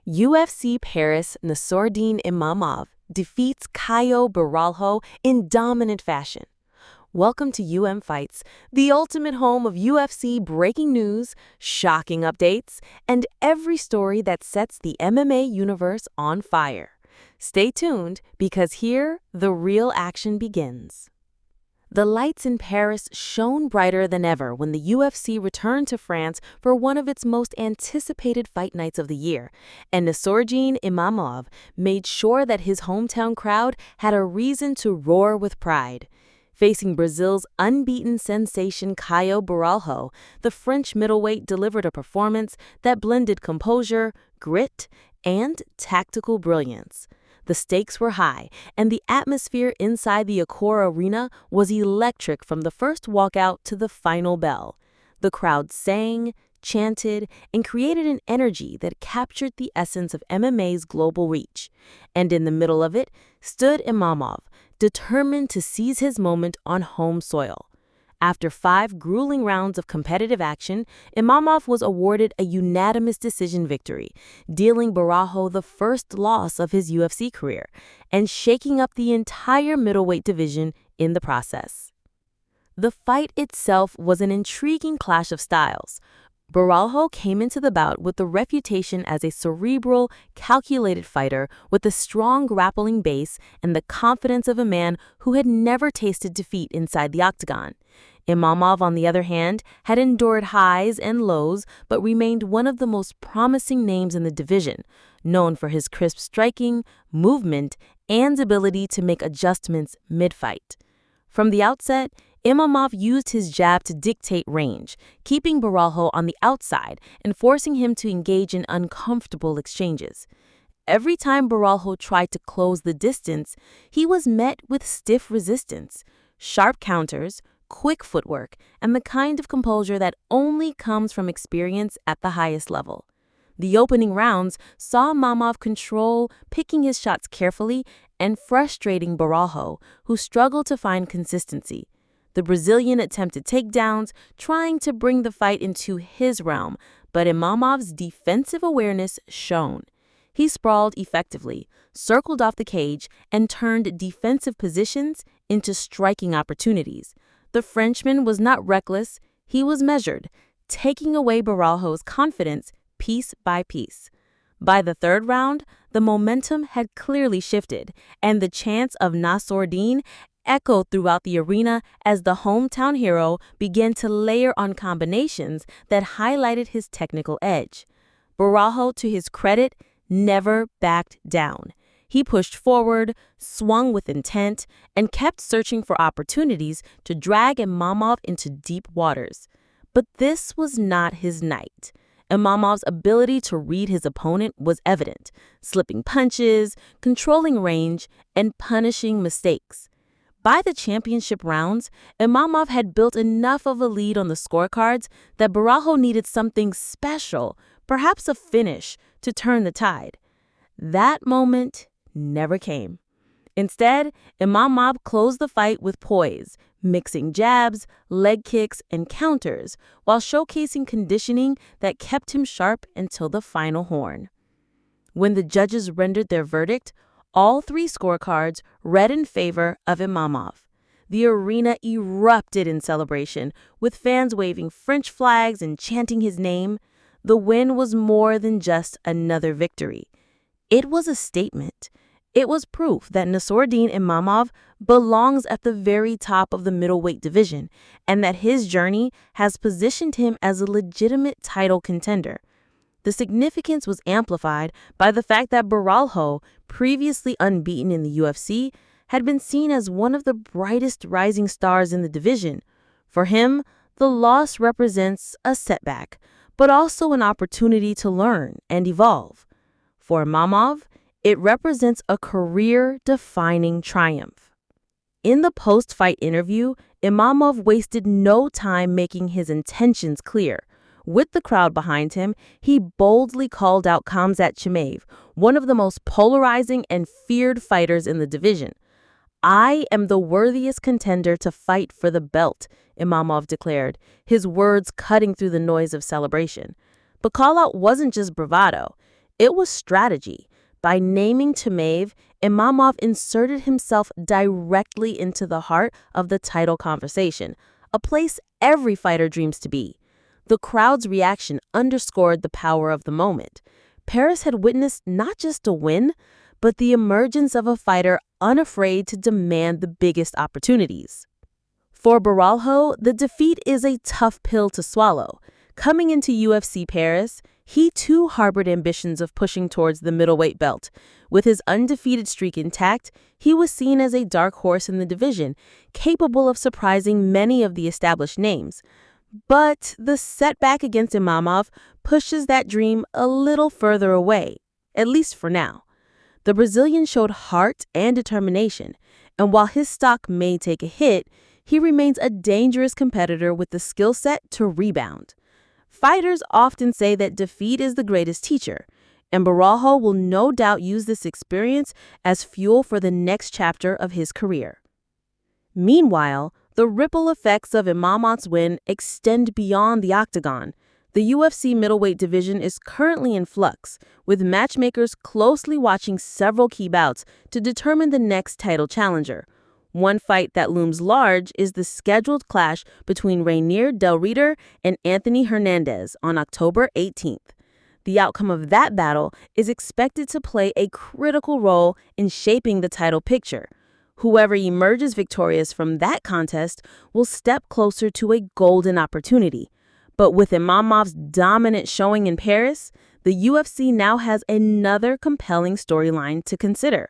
UFC Paris Nassourdine Imavov defeats Caio Borralho in dominant fashion. Welcome to Fights, the ultimate home of UFC breaking news, shocking updates, and every story that sets the MMA universe on fire. Stay tuned because here the real action begins. The lights in Paris shone brighter than ever when the UFC returned to France for one of its most anticipated fight nights of the year, and Nassourdine Imavov made sure that his hometown crowd had a reason to roar with pride. Facing Brazil's unbeaten sensation Caio Borralho, the French middleweight delivered a performance that blended composure, grit, and tactical brilliance. The stakes were high, and the atmosphere inside the Accor Arena was electric from the first walkout to the final bell. The crowd sang, chanted, and created an energy that captured the essence of MMA's global reach. And in the middle of it stood Imavov, determined to seize his moment on home soil. After 5 grueling rounds of competitive action, Imavov was awarded a unanimous decision victory, dealing Borralho the first loss of his UFC career, and shaking up the entire middleweight division in the process. The fight itself was an intriguing clash of styles. Borralho came into the bout with the reputation as a cerebral, calculated fighter with a strong grappling base and the confidence of a man who had never tasted defeat inside the octagon. Imavov, on the other hand, had endured highs and lows but remained one of the most promising names in the division, known for his crisp striking, movement, and ability to make adjustments mid-fight. From the outset, Imavov used his jab to dictate range, keeping Borralho on the outside and forcing him to engage in uncomfortable exchanges. Every time Borralho tried to close the distance, he was met with stiff resistance, sharp counters, quick footwork, and the kind of composure that only comes from experience at the highest level. The opening rounds saw Imavov control, picking his shots carefully, and frustrating Borralho, who struggled to find consistency. The Brazilian attempted takedowns, trying to bring the fight into his realm, but Imavov's defensive awareness shone. He sprawled effectively, circled off the cage, and turned defensive positions into striking opportunities. The Frenchman was not reckless, he was measured, taking away Borralho's confidence piece by piece. By the third round, the momentum had clearly shifted, and the chants of Nassourdine echoed throughout the arena as the hometown hero began to layer on combinations that highlighted his technical edge. Borralho, to his credit, never backed down. He pushed forward, swung with intent, and kept searching for opportunities to drag Imavov into deep waters. But this was not his night. Imavov's ability to read his opponent was evident, slipping punches, controlling range, and punishing mistakes. By the championship rounds, Imavov had built enough of a lead on the scorecards that Borralho needed something special, perhaps a finish, to turn the tide. That moment never came. Instead, Imavov closed the fight with poise, mixing jabs, leg kicks, and counters, while showcasing conditioning that kept him sharp until the final horn. When the judges rendered their verdict, all 3 scorecards read in favor of Imavov. The arena erupted in celebration, with fans waving French flags and chanting his name. The win was more than just another victory. It was a statement. It was proof that Nassourdine Imavov belongs at the very top of the middleweight division, and that his journey has positioned him as a legitimate title contender. The significance was amplified by the fact that Borralho, previously unbeaten in the UFC, had been seen as one of the brightest rising stars in the division. For him, the loss represents a setback, but also an opportunity to learn and evolve. For Imavov, it represents a career-defining triumph. In the post-fight interview, Imavov wasted no time making his intentions clear. With the crowd behind him, he boldly called out Khamzat Chimaev, one of the most polarizing and feared fighters in the division. "I am the worthiest contender to fight for the belt," Imavov declared, his words cutting through the noise of celebration. But callout wasn't just bravado. It was strategy. By naming Chimaev, Imavov inserted himself directly into the heart of the title conversation, a place every fighter dreams to be. The crowd's reaction underscored the power of the moment. Paris had witnessed not just a win, but the emergence of a fighter unafraid to demand the biggest opportunities. For Borralho, the defeat is a tough pill to swallow. Coming into UFC Paris, he too harbored ambitions of pushing towards the middleweight belt. With his undefeated streak intact, he was seen as a dark horse in the division, capable of surprising many of the established names. But the setback against Imavov pushes that dream a little further away, at least for now. The Brazilian showed heart and determination, and while his stock may take a hit, he remains a dangerous competitor with the skill set to rebound. Fighters often say that defeat is the greatest teacher, and Borralho will no doubt use this experience as fuel for the next chapter of his career. Meanwhile, the ripple effects of Imavov's win extend beyond the octagon. The UFC middleweight division is currently in flux, with matchmakers closely watching several key bouts to determine the next title challenger. One fight that looms large is the scheduled clash between Rainier Del Reader and Anthony Hernandez on October 18th. The outcome of that battle is expected to play a critical role in shaping the title picture. Whoever emerges victorious from that contest will step closer to a golden opportunity. But with Imavov's dominant showing in Paris, the UFC now has another compelling storyline to consider.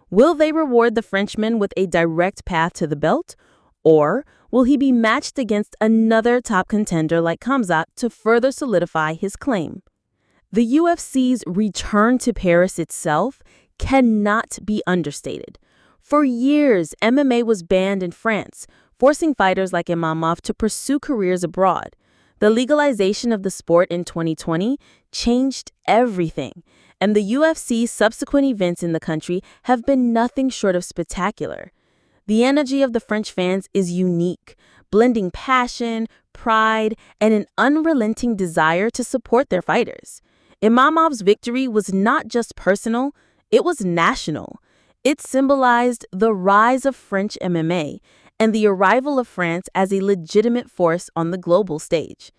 Will they reward the Frenchman with a direct path to the belt? Or will he be matched against another top contender like Khamzat to further solidify his claim? The UFC's return to Paris itself cannot be understated. For years, MMA was banned in France, forcing fighters like Imavov to pursue careers abroad. The legalization of the sport in 2020 changed everything, and the UFC's subsequent events in the country have been nothing short of spectacular. The energy of the French fans is unique, blending passion, pride, and an unrelenting desire to support their fighters. Imavov's victory was not just personal, it was national. It symbolized the rise of French MMA and the arrival of France as a legitimate force on the global stage.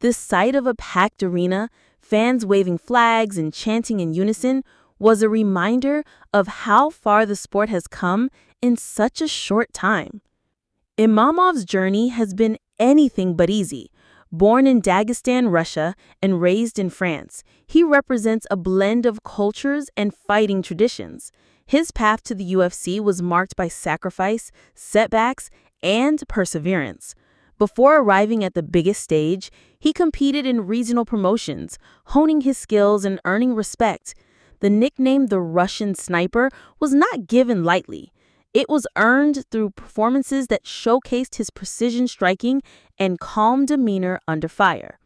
The sight of a packed arena, fans waving flags and chanting in unison, was a reminder of how far the sport has come in such a short time. Imavov's journey has been anything but easy. Born in Dagestan, Russia, and raised in France, he represents a blend of cultures and fighting traditions. His path to the UFC was marked by sacrifice, setbacks, and perseverance. Before arriving at the biggest stage, he competed in regional promotions, honing his skills and earning respect. The nickname the Russian Sniper was not given lightly. It was earned through performances that showcased his precision striking and calm demeanor under fire.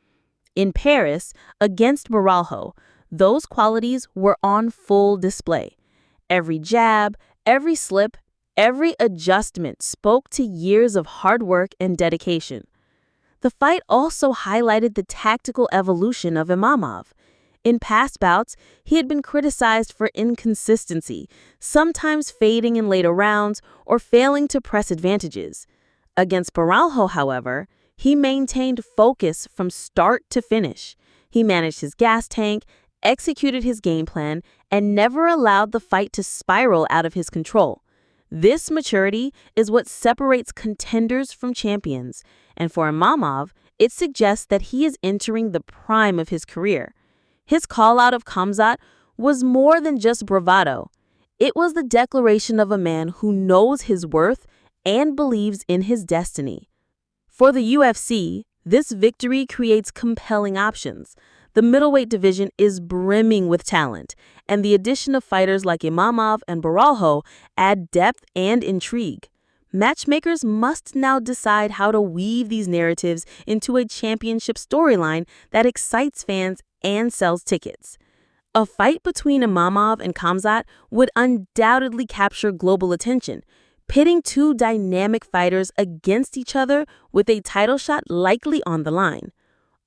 In Paris, against Borralho, those qualities were on full display. Every jab, every slip, every adjustment spoke to years of hard work and dedication. The fight also highlighted the tactical evolution of Imavov. In past bouts, he had been criticized for inconsistency, sometimes fading in later rounds or failing to press advantages. Against Borralho, however, he maintained focus from start to finish. He managed his gas tank, executed his game plan, and never allowed the fight to spiral out of his control. This maturity is what separates contenders from champions, and for Imavov, it suggests that he is entering the prime of his career. His call-out of Khamzat was more than just bravado. It was the declaration of a man who knows his worth and believes in his destiny. For the UFC, this victory creates compelling options. The middleweight division is brimming with talent, and the addition of fighters like Imavov and Borralho add depth and intrigue. Matchmakers must now decide how to weave these narratives into a championship storyline that excites fans and sells tickets. A fight between Imavov and Khamzat would undoubtedly capture global attention, pitting two dynamic fighters against each other with a title shot likely on the line.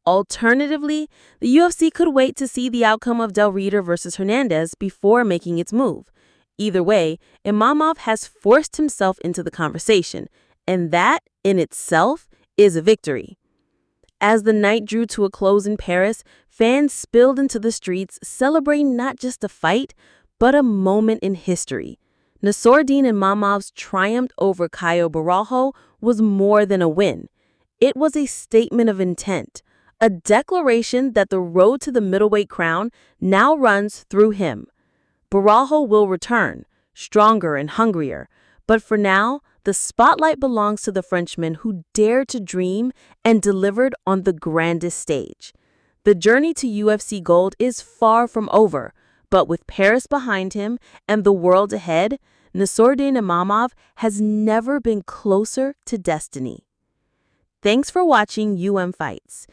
Alternatively, the UFC could wait to see the outcome of Del Reader versus Hernandez before making its move. Either way, Imavov has forced himself into the conversation, and that, in itself, is a victory. As the night drew to a close in Paris, fans spilled into the streets celebrating not just a fight, but a moment in history. Nassourdine Imavov's triumph over Caio Borralho was more than a win. It was a statement of intent, a declaration that the road to the middleweight crown now runs through him. Borralho will return, stronger and hungrier, but for now, the spotlight belongs to the Frenchman who dared to dream and delivered on the grandest stage. The journey to UFC gold is far from over, but with Paris behind him and the world ahead, Nassourdine Imavov has never been closer to destiny. Thanks for watching Fights.